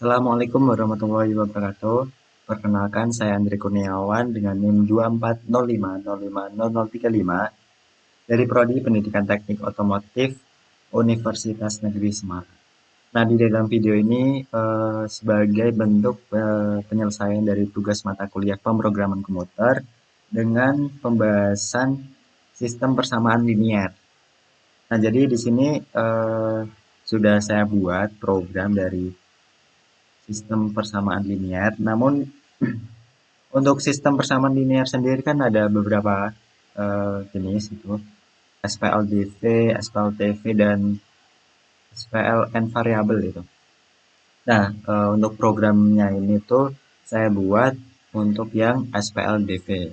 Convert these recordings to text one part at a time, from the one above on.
Assalamualaikum warahmatullahi wabarakatuh. Perkenalkan, saya Andri Kurniawan dengan NIM 2405050035 dari Prodi Pendidikan Teknik Otomotif Universitas Negeri Semarang. Nah, di dalam video ini sebagai bentuk penyelesaian dari tugas mata kuliah pemrograman komputer dengan pembahasan sistem persamaan linear. Nah, jadi di sini sudah saya buat program dari sistem persamaan linear. Namun untuk sistem persamaan linear sendiri kan ada beberapa jenis itu SPLDV, SPLTV dan SPLN variabel itu. Nah, untuk programnya ini tuh saya buat untuk yang SPLDV.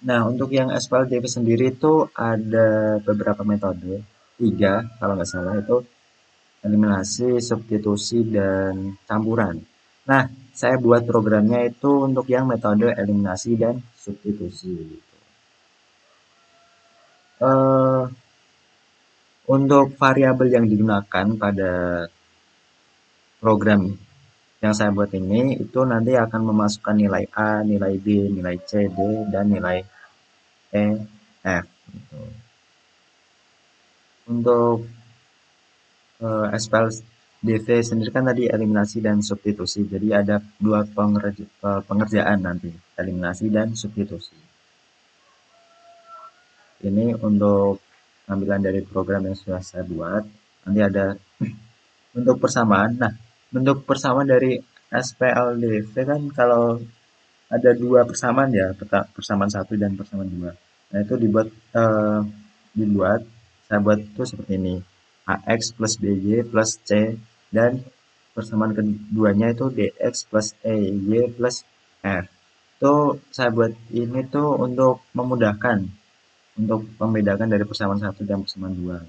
Nah, untuk yang SPLDV sendiri itu ada beberapa metode, 3 kalau nggak salah itu eliminasi, substitusi, dan campuran. Nah, saya buat programnya itu untuk yang metode eliminasi dan substitusi. Eh, untuk variabel yang digunakan pada program yang saya buat ini, itu nanti akan memasukkan nilai A, nilai B, nilai C, D, dan nilai E, F. Gitu. Untuk SPLDV sendiri kan tadi eliminasi dan substitusi. Jadi ada dua pengerjaan nanti, eliminasi dan substitusi. Ini untuk tampilan dari program yang sudah saya buat. Nanti ada untuk persamaan. Nah, bentuk persamaan dari SPLDV kan kalau ada dua persamaan ya, persamaan satu dan persamaan dua. Nah, itu dibuat saya buat itu seperti ini. AX plus BY plus C dan persamaan keduanya itu DX plus EY plus F. Itu saya buat ini tuh untuk memudahkan untuk membedakan dari persamaan satu dan persamaan dua.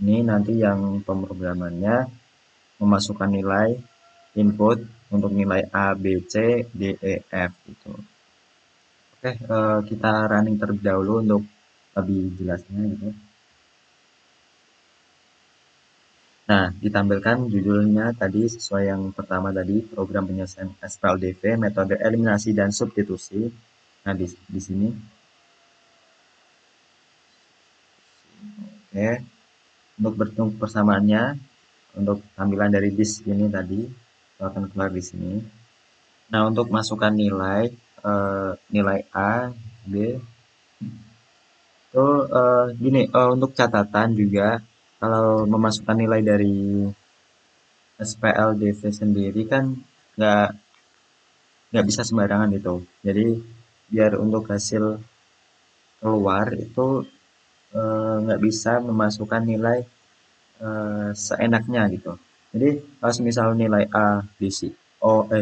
Ini nanti yang pemrogramannya memasukkan nilai input untuk nilai A, B, C, D, E, F gitu. Oke, kita running terlebih dahulu untuk lebih jelasnya gitu. Nah, ditampilkan judulnya tadi sesuai yang pertama tadi, program penyelesaian SPLDV, metode eliminasi dan substitusi. Nah, di sini. Oke, untuk bentuk persamaannya, untuk tampilan dari disk ini tadi, itu akan keluar di sini. Nah, untuk masukkan nilai, nilai A, B, itu gini, untuk catatan juga, kalau memasukkan nilai dari SPLDV sendiri kan nggak nggak bisa sembarangan itu. Jadi biar untuk hasil keluar itu nggak bisa memasukkan nilai seenaknya gitu. Jadi kalau misal nilai A diisi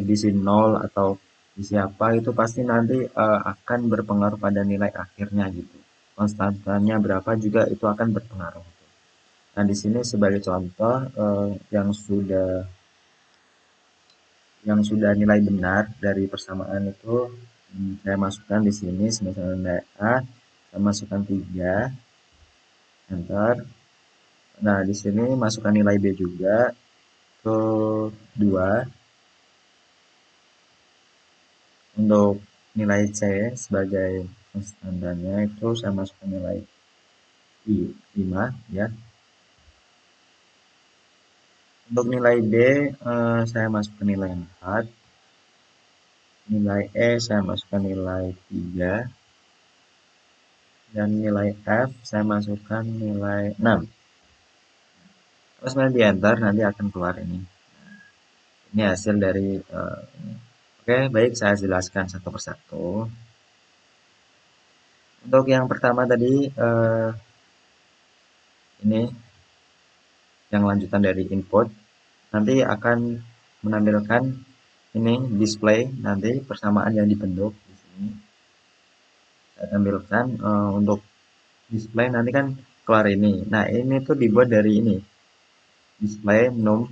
diisi 0 atau diisi apa itu pasti nanti akan berpengaruh pada nilai akhirnya gitu. Konstantanya berapa juga itu akan berpengaruh. Nah, di sini sebagai contoh yang sudah nilai benar dari persamaan itu saya masukkan di sini semisal nilai A, saya masukkan 3, enter. Nah, di sini masukkan nilai B juga ke 2. Untuk nilai C sebagai konstantannya itu saya masukkan nilai 5 ya. Untuk nilai D saya masukkan nilai 4. Nilai E saya masukkan nilai 3. Dan nilai F saya masukkan nilai 6. Terus di enter nanti akan keluar ini. Ini hasil dari oke, baik, saya jelaskan satu persatu. Untuk yang pertama tadi ini yang lanjutan dari input nanti akan menampilkan ini display nanti persamaan yang dibentuk di sini. Saya tampilkan untuk display nanti kan keluar ini. Nah, ini tuh dibuat dari ini. Display num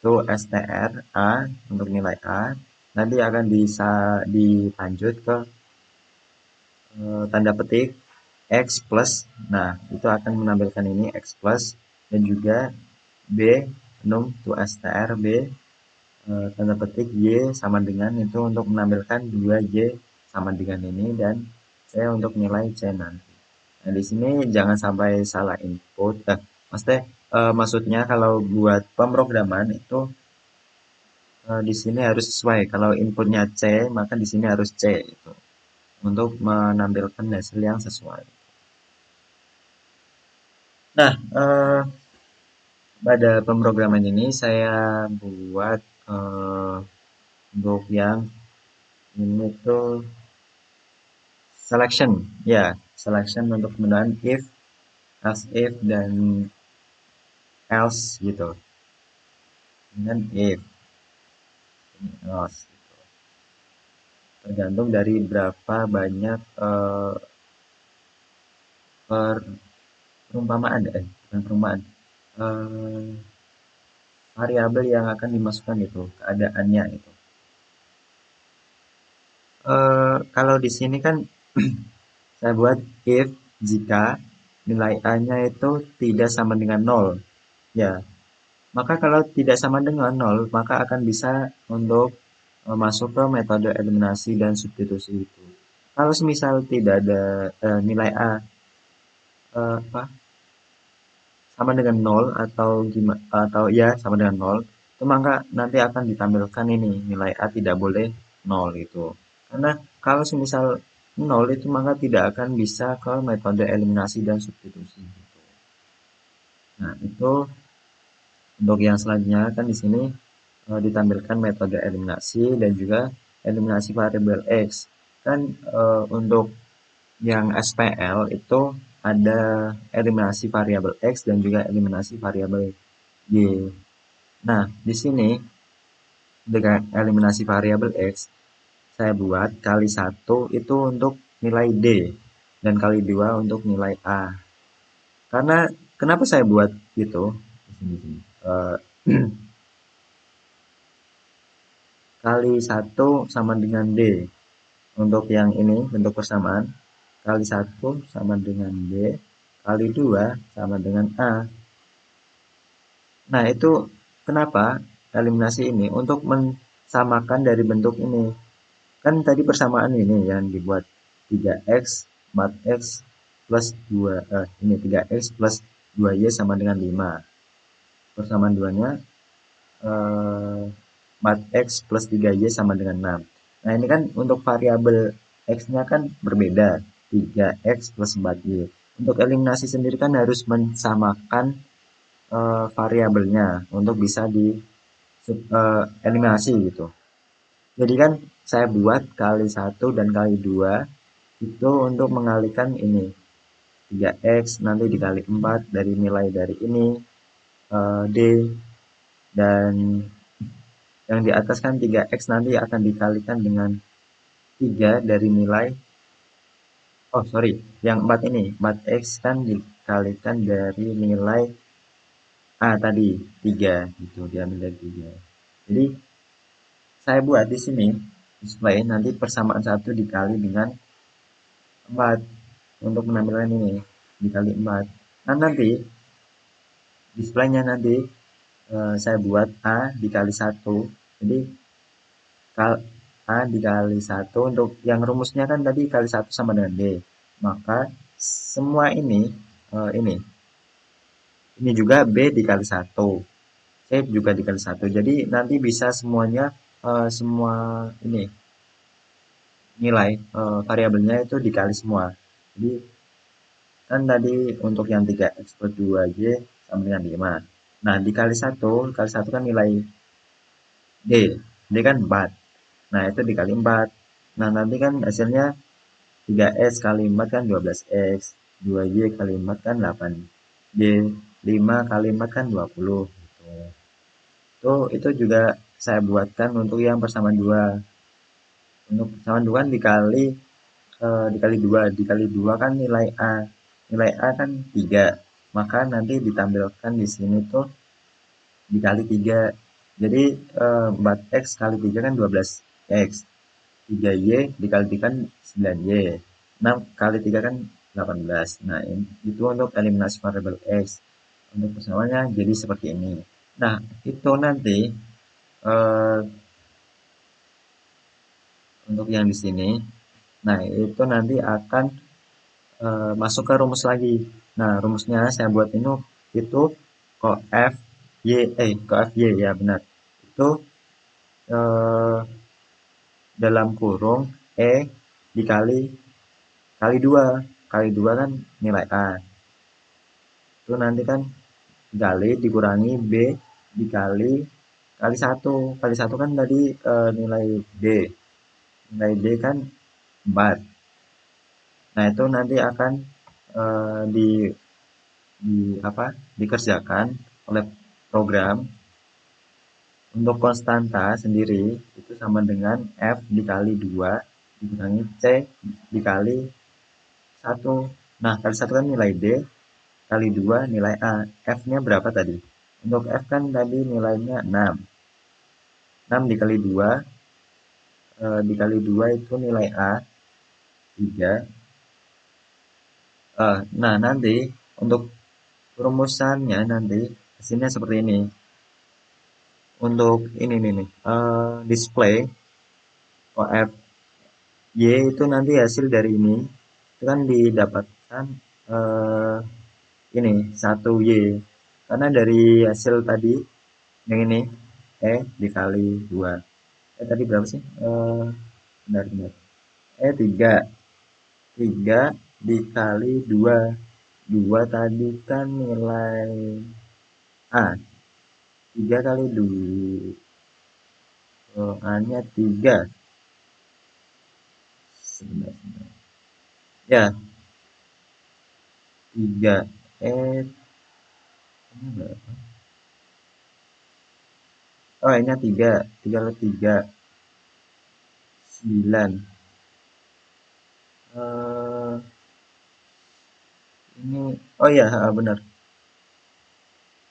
to str a untuk nilai A nanti akan bisa dilanjut ke tanda petik x plus. Nah, itu akan menampilkan ini x plus dan juga b num to str b tanda petik Y sama dengan itu untuk menampilkan 2Y sama dengan ini dan C untuk nilai C nanti. Nah, di sini jangan sampai salah input. Maksudnya kalau buat pemrograman itu di sini harus sesuai. Kalau inputnya C, maka di sini harus C itu untuk menampilkan hasil yang sesuai. Nah, pada pemrograman ini saya buat untuk yang ini tuh selection, ya, selection untuk penggunaan if, else if, dan else gitu. Dengan if, else. Tergantung dari berapa banyak perumpamaan, bukan perumpamaan, eh, variabel yang akan dimasukkan itu, keadaannya itu. Kalau di sini kan saya buat if jika nilai A-nya itu tidak sama dengan 0. Ya, maka kalau tidak sama dengan 0, maka akan bisa untuk masuk ke metode eliminasi dan substitusi itu. Kalau semisal tidak ada nilai A apa sama dengan 0 atau gimana atau ya sama dengan 0, itu maka nanti akan ditampilkan ini nilai A tidak boleh 0 itu. Karena kalau semisal 0 itu maka tidak akan bisa ke metode eliminasi dan substitusi gitu. Nah, itu untuk yang selanjutnya kan di sini ditampilkan metode eliminasi dan juga eliminasi variabel X. Kan untuk yang SPL itu ada eliminasi variabel X dan juga eliminasi variabel Y. Nah, di sini dengan eliminasi variabel X, saya buat kali 1 itu untuk nilai D dan kali 2 untuk nilai A. Karena kenapa saya buat gitu? Eh, kali 1 sama dengan D. Untuk yang ini bentuk persamaan, kali 1 sama dengan D, kali 2 sama dengan A. Nah, itu kenapa eliminasi ini untuk mensamakan dari bentuk ini. Kan tadi persamaan ini yang dibuat 3x 4x plus 2 ini 3x plus 2y sama dengan 5. Persamaan duanya 4x plus 3y sama dengan 6. Nah, ini kan untuk variabel x-nya kan berbeda, 3x plus 4y. Untuk eliminasi sendiri kan harus mensamakan variabelnya untuk bisa di eliminasi gitu. Jadi kan saya buat kali 1 dan kali 2 itu untuk mengalihkan ini 3x nanti dikali 4 dari nilai dari ini D, dan yang di atas kan 3x nanti akan dikalikan dengan 3 dari nilai, oh sorry, yang 4 ini 4x kan dikalikan dari nilai A tadi 3 gitu, diambil dari 3. Jadi saya buat di sini display nanti persamaan 1 dikali dengan 4 untuk menampilkan ini dikali 4. Nah, nanti displaynya nanti saya buat A dikali 1. Jadi A dikali 1 untuk yang rumusnya kan tadi kali 1 sama dengan D. Maka semua ini juga B dikali 1. C juga dikali 1. Jadi nanti bisa semuanya semua ini nilai variabelnya itu dikali semua. Jadi kan tadi untuk yang 3x plus 2y sama dengan 5. Nah, dikali 1 kan nilai D. D kan 4. Nah, itu dikali 4. Nah, nanti kan hasilnya 3x kali 4 kan 12x. 2y kali 4 kan 8y. 5 kali 4 kan 20. Gitu. Itu juga saya buatkan untuk yang persamaan 2. Untuk persamaan 2 kan dikali 2. Dikali 2 kan nilai A. Nilai A kan 3. Maka nanti ditampilkan di sini tuh dikali 3. Jadi 4x kali 3 kan 12x. 3y dikali 3 kan 9y. 6 kali 3 kan 18. Nah, itu untuk eliminasi variabel x. Untuk persamaannya jadi seperti ini. Nah, itu nanti untuk yang di sini. Nah, itu nanti akan masuk ke rumus lagi. Nah, rumusnya saya buat ini itu cof y cof y ya benar. Itu eh, dalam kurung e dikali kali 2. Kali 2 kan nilai A. Itu nanti kan kali dikurangi B dikali kali 1. Kali 1 kan tadi nilai D. Nilai D kan 4. Nah, itu nanti akan di apa? Dikerjakan oleh program untuk konstanta sendiri itu sama dengan F dikali 2 dikurangi C dikali 1. Nah, kali 1 kan nilai D, kali 2 nilai A. F-nya berapa tadi? Untuk F kan tadi nilainya 6. 6 dikali 2 dikali 2 itu nilai A 3. Nah, nanti untuk rumusannya nanti hasilnya seperti ini. Untuk ini nih, display OF Y itu nanti hasil dari ini itu kan didapatkan eh, ini 1Y karena dari hasil tadi yang ini dikali 2 tadi berapa sih benar 3 3 dikali 2 2 tadi kan nilai A 3 kali 2 A nya 3 sebenarnya ya 3 ini berapa ini 3 3 kali 3 9 ini iya benar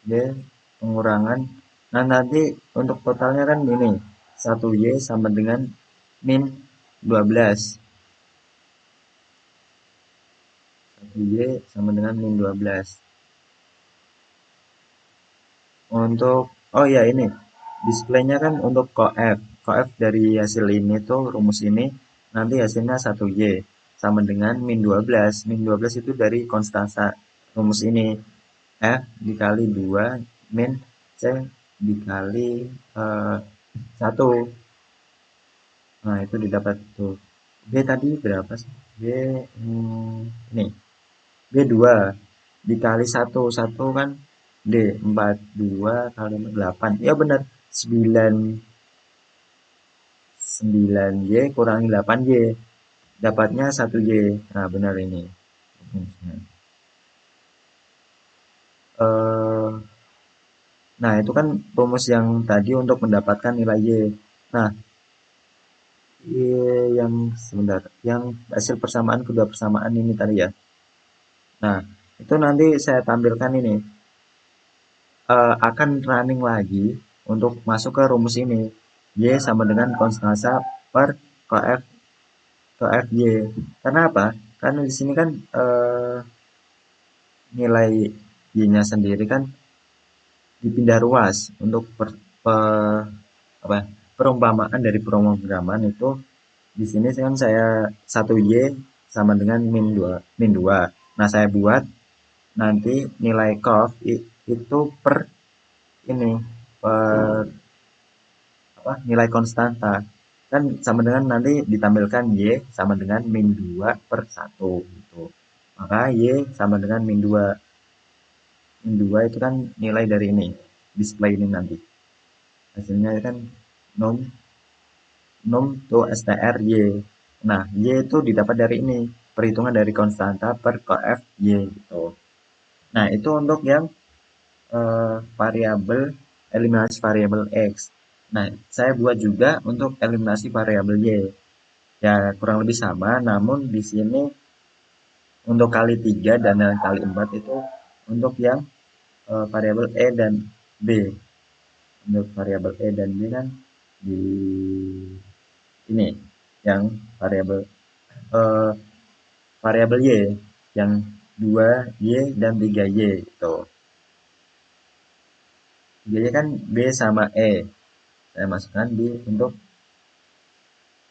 D pengurangan. Nah, nanti untuk totalnya kan ini 1Y sama dengan min 12. 1Y sama dengan min 12. Untuk iya ini displaynya kan untuk cof. Cof dari hasil ini tuh rumus ini nanti hasilnya 1Y sama dengan min 12. Min 12 itu dari konstanta rumus ini. F dikali 2 min C dikali 1. Nah, itu didapat tuh. B tadi berapa sih? B ini. B 2 dikali 1. 1 kan D 4. 2 kali 8. Ya benar. 9 9Y kurangi 8Y. Dapatnya 1Y. Nah, benar ini. Nah, itu kan rumus yang tadi untuk mendapatkan nilai Y. Nah, yang sebentar, yang hasil persamaan kedua persamaan ini tadi ya. Nah, itu nanti saya tampilkan ini akan running lagi untuk masuk ke rumus ini. Y sama dengan konstanta per Kf Y. Karena apa? Karena di sini kan nilai Y-nya sendiri kan dipindah ruas untuk perumpamaan dari pemrograman itu di sini kan saya 1Y sama dengan min 2. Nah, saya buat nanti nilai cof itu per ini per nilai konstanta kan sama dengan nanti ditampilkan Y sama dengan min 2 per 1 gitu. Maka Y sama dengan min 2. Min 2 itu kan nilai dari ini display ini nanti hasilnya kan num num to str Y. Nah, Y itu didapat dari ini perhitungan dari konstanta per cof Y gitu. Nah, itu untuk yang variabel eliminasi variabel X. Nah, saya buat juga untuk eliminasi variabel Y. Ya, kurang lebih sama, namun di sini untuk kali 3 dan yang kali 4 itu untuk yang variabel E dan B. Untuk variabel E dan B kan di ini yang variabel eh, variabel Y yang 2Y dan 3Y itu. Y kan B sama E. saya masukkan di untuk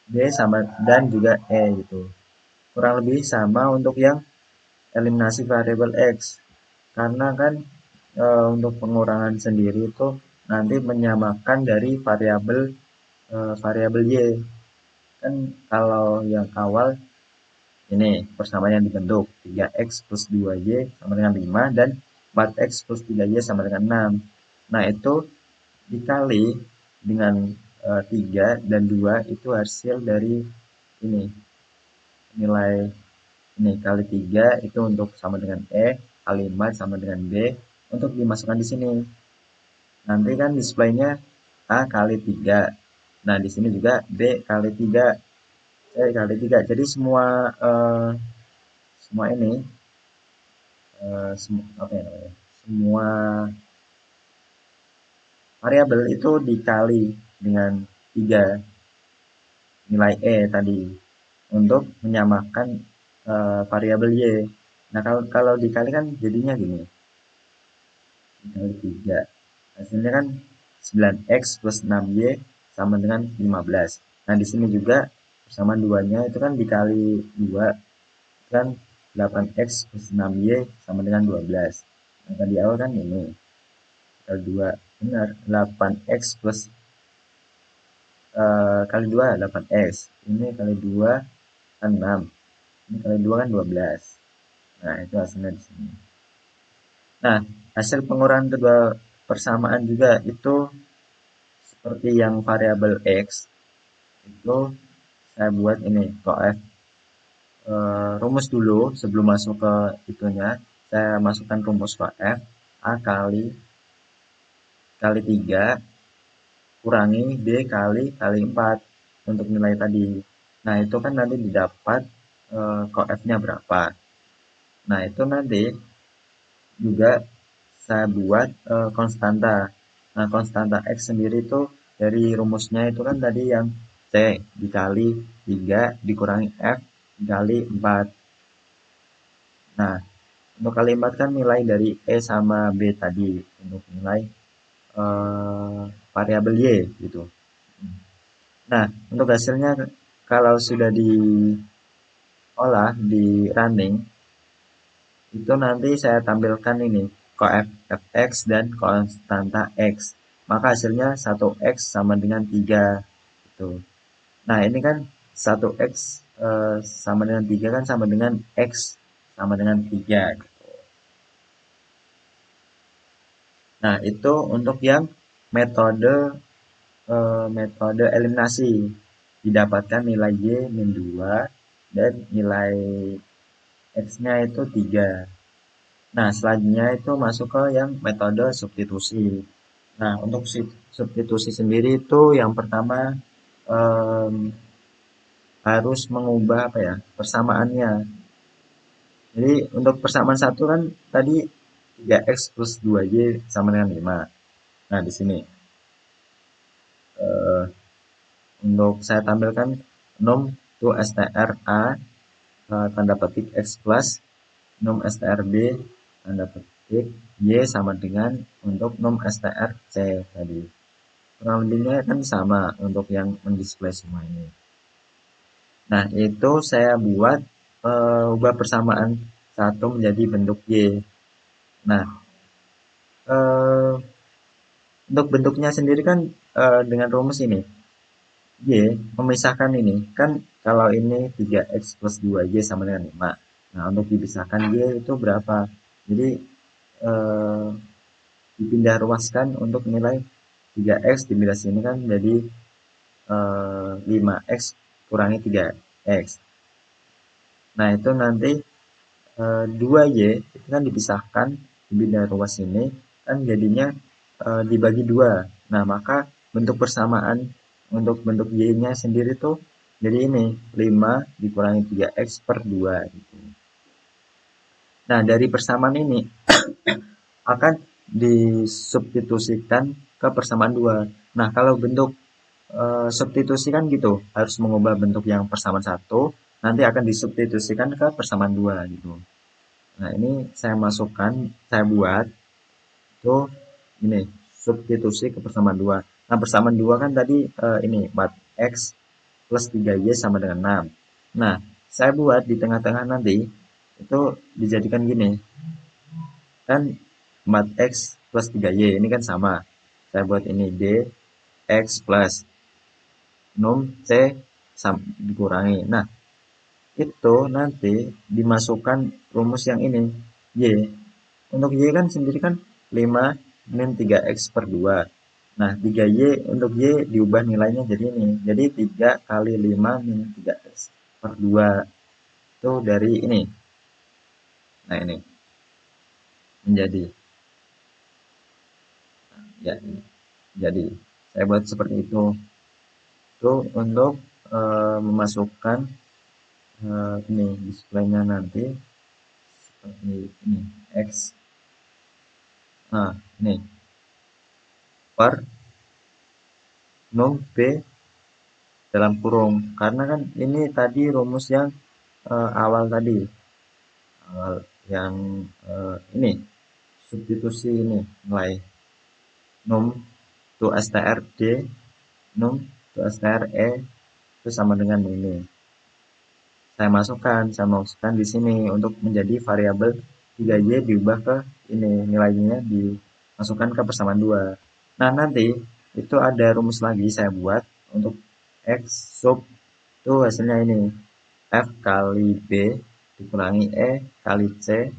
D sama dan juga E gitu. Kurang lebih sama untuk yang eliminasi variabel X. Karena kan untuk pengurangan sendiri itu nanti menyamakan dari variabel Y. Kan kalau yang awal ini persamaan yang dibentuk 3x plus 2y sama dengan 5 dan 4x plus 3y sama dengan 6. Nah, itu dikali dengan 3 dan 2 itu hasil dari ini nilai ini kali 3 itu untuk sama dengan E, kali 4 sama dengan B untuk dimasukkan di sini. Nanti kan displaynya A kali 3. Nah, di sini juga B kali 3, C kali 3. Jadi semua ini apa ya namanya? Semua variabel itu dikali dengan 3 nilai E tadi untuk menyamakan variabel Y. Nah, kalau dikali kan jadinya gini. Dikali 3. Hasilnya kan 9x plus 6y sama dengan 15. Nah, di sini juga persamaan 2-nya itu kan dikali 2 kan 8x plus 6y sama dengan 12. Nah, tadi awal kan ini kali 2 benar 8x plus kali 2 8x. Ini kali 2 kan 6. Ini kali 2 kan 12. Nah, itu hasilnya di sini. Nah, hasil pengurangan kedua persamaan juga itu seperti yang variabel X itu saya buat ini koef rumus dulu sebelum masuk ke itunya. Saya masukkan rumus koef A kali 3 kurangi B kali 4 untuk nilai tadi. Nah, itu kan nanti didapat koefnya berapa. Nah, itu nanti juga saya buat konstanta. Nah, konstanta X sendiri itu dari rumusnya itu kan tadi yang C dikali 3 dikurangi F dikali 4. Nah, untuk kali 4 kan nilai dari E sama B tadi untuk nilai variabel Y gitu. Nah, untuk hasilnya kalau sudah diolah di running itu nanti saya tampilkan ini koef fx dan konstanta x. Maka hasilnya 1x sama dengan 3 gitu. Nah, ini kan 1x sama dengan 3 kan sama dengan x sama dengan 3 gitu. Nah, itu untuk yang metode metode eliminasi didapatkan nilai y min 2 dan nilai x-nya itu 3. Nah, selanjutnya itu masuk ke yang metode substitusi. Nah, untuk substitusi sendiri itu yang pertama em, harus mengubah apa ya persamaannya. Jadi untuk persamaan satu kan tadi 3x plus 2y sama dengan 5. Nah, di sini eh, untuk saya tampilkan num to str a tanda petik x plus num str b tanda petik y sama dengan untuk num str c tadi. Kurang lebihnya kan sama untuk yang mendisplay semua ini. Nah, itu saya buat ubah persamaan satu menjadi bentuk Y. Nah, eh, untuk bentuknya sendiri kan dengan rumus ini. Y memisahkan ini. Kan kalau ini 3x plus 2y sama dengan 5. Nah, untuk dipisahkan Y itu berapa? Jadi, eh, dipindah ruaskan untuk nilai 3x dipindah sini kan jadi 5x kurangi 3x. Nah, itu nanti 2y itu kan dipisahkan dipindah ruas ini kan jadinya dibagi 2. Nah, maka bentuk persamaan untuk bentuk y-nya sendiri tuh jadi ini 5 dikurangi 3x per 2 gitu. Nah, dari persamaan ini akan disubstitusikan ke persamaan 2. Nah, kalau bentuk substitusi kan gitu, harus mengubah bentuk yang persamaan 1, nanti akan disubstitusikan ke persamaan 2 gitu. Nah, ini saya masukkan, saya buat itu ini substitusi ke persamaan 2. Nah, persamaan 2 kan tadi ini 4x plus 3y sama dengan 6. Nah, saya buat di tengah-tengah nanti itu dijadikan gini. Kan 4x plus 3y ini kan sama. Saya buat ini d x plus num c dikurangi. Nah, itu nanti dimasukkan rumus yang ini y. Untuk y kan sendiri kan 5 min 3x per 2. Nah, 3y untuk y diubah nilainya jadi ini. Jadi 3 kali 5 min 3x per 2. Itu dari ini. Nah, ini menjadi ya ini. Jadi saya buat seperti itu. Itu untuk memasukkan ini displaynya nanti seperti ini x. Nah, ini per num b dalam kurung, karena kan ini tadi rumus yang awal tadi, awal yang ini substitusi ini nilai num to str d num to str e itu sama dengan ini. Saya masukkan di sini untuk menjadi variabel 3y diubah ke ini, nilainya dimasukkan ke persamaan 2. Nah, nanti itu ada rumus lagi saya buat untuk x sub itu hasilnya ini f kali b dikurangi e kali c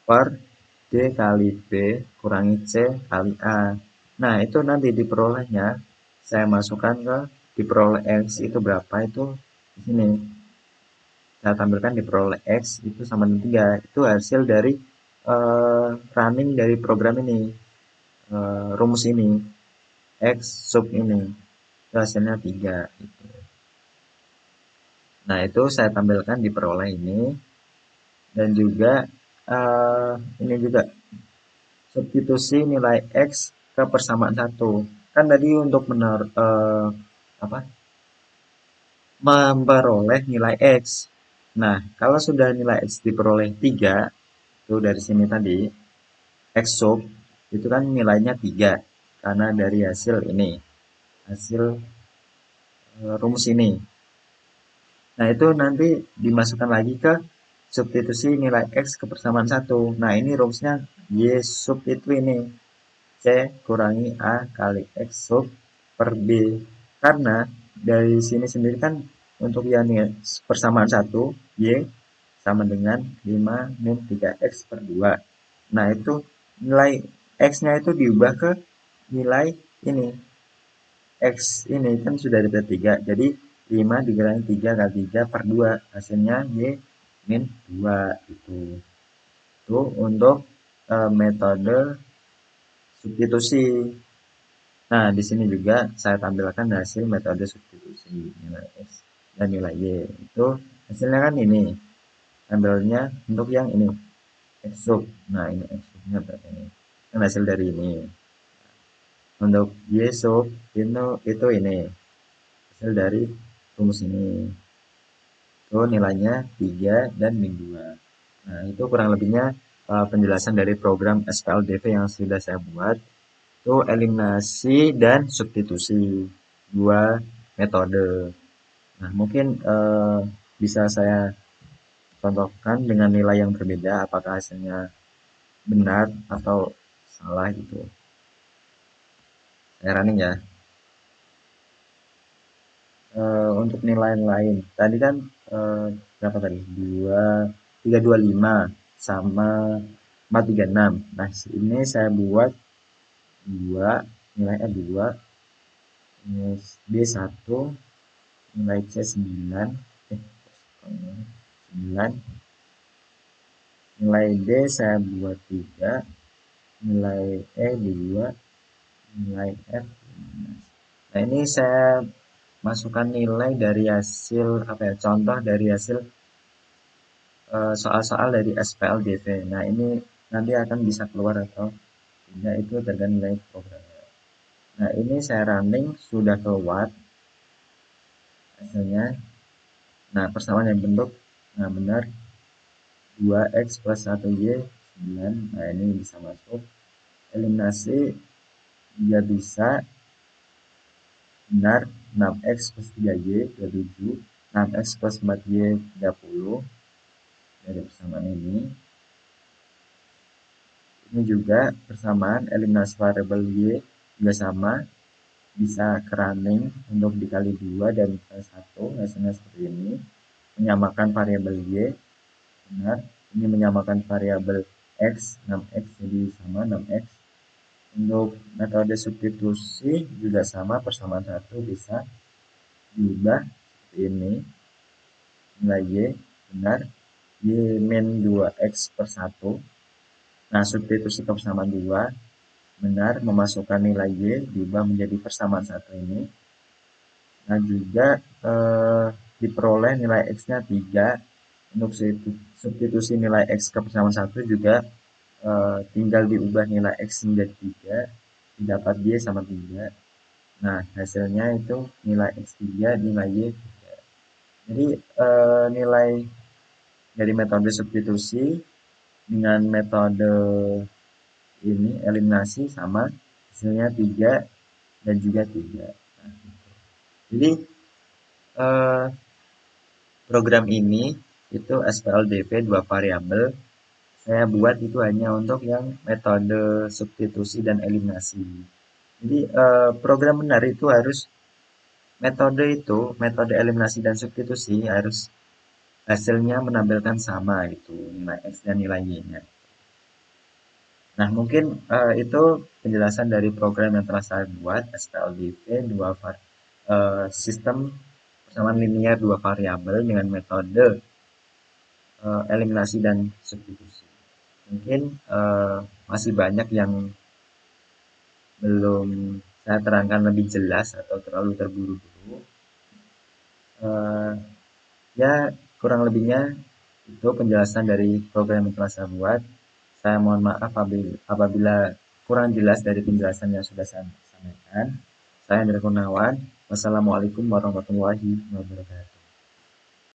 per d kali b kurangi c kali a. Nah, itu nanti diperolehnya saya masukkan ke diperoleh x itu berapa itu di sini. Saya tampilkan diperoleh x itu sama dengan 3. Itu hasil dari running dari program ini, rumus ini, x sub ini. Itu hasilnya 3. Gitu. Nah, itu saya tampilkan diperoleh ini. Dan juga ini juga substitusi nilai x ke persamaan 1. Kan tadi untuk apa, memperoleh nilai x. Nah, kalau sudah nilai x diperoleh 3, itu dari sini tadi, x sub, itu kan nilainya 3. Karena dari hasil ini, hasil rumus ini. Nah, itu nanti dimasukkan lagi ke substitusi nilai x ke persamaan 1. Nah, ini rumusnya y sub itu ini. C kurangi A kali X sub per B. Karena dari sini sendiri kan untuk yang persamaan 1, Y sama dengan 5 min 3X per 2. Nah, itu nilai X-nya itu diubah ke nilai ini. X ini kan sudah ada 3. Jadi 5 dikurangi 3 kali 3 per 2. Hasilnya Y min 2 itu. Itu untuk metode substitusi. Nah, di sini juga saya tampilkan hasil metode substitusi nilai X dan nilai Y. Itu hasilnya kan ini. Ambilnya untuk yang ini, X sub. Nah, ini X subnya berarti ini. Kan hasil dari ini. Untuk Y sub itu ini. Hasil dari rumus ini. Itu nilainya 3 dan min 2. Nah, itu kurang lebihnya penjelasan dari program SPLDV yang sudah saya buat. Itu eliminasi dan substitusi, dua metode. Nah, mungkin bisa saya contohkan dengan nilai yang berbeda apakah hasilnya benar atau salah gitu. Saya running ya. Untuk nilai lain tadi kan berapa tadi, 325 sama 436. Nah, ini saya buat 2 nilai dua, B1 nilai C 9, 9, nilai D saya buat 3, nilai E 2, nilai F 15. Nah, ini saya masukkan nilai dari hasil apa ya, contoh dari hasil soal-soal dari SPLDV. Nah, ini nanti akan bisa keluar atau tidak itu tergantung dari program. Nah, ini saya running sudah keluar hasilnya. Nah, persamaan yang bentuk, nah benar 2x plus 1y 9. Nah, ini bisa masuk. Eliminasi juga bisa. benar 6x plus 3y 27, 6x plus 4y 30. Dari persamaan ini juga persamaan eliminasi variabel y juga sama, bisa kerunning untuk dikali 2 dan dikali 1, hasilnya seperti ini. Menyamakan variabel y, benar. Ini menyamakan variabel x, 6x jadi sama 6x. Untuk metode substitusi juga sama, persamaan 1 bisa diubah seperti ini. Nilai y, benar. Y min 2x per 1. Nah, substitusi ke persamaan 2, benar, memasukkan nilai y diubah menjadi persamaan 1 ini. Nah, juga diperoleh nilai x-nya 3. Untuk substitusi nilai x ke persamaan 1 juga tinggal diubah nilai x menjadi 3, didapat y sama 3. Nah, hasilnya itu nilai x 3, nilai y 3. Jadi nilai dari metode substitusi dengan metode ini eliminasi sama, hasilnya 3 dan juga 3. Nah, jadi program ini itu SPLDV 2 variabel. Saya buat itu hanya untuk yang metode substitusi dan eliminasi. Jadi program benar itu harus metode eliminasi dan substitusi harus hasilnya menampilkan sama itu nilai x dan nilai y-nya. Nah, mungkin itu penjelasan dari program yang telah saya buat, SPLDV, sistem persamaan linear 2 variabel dengan metode eliminasi dan substitusi. Mungkin masih banyak yang belum saya terangkan lebih jelas atau terlalu terburu-buru. Ya, kurang lebihnya itu penjelasan dari program yang telah saya buat. Saya mohon maaf apabila kurang jelas dari penjelasan yang sudah saya sampaikan. Saya Andrea Kurnawan. Wassalamualaikum warahmatullahi wabarakatuh.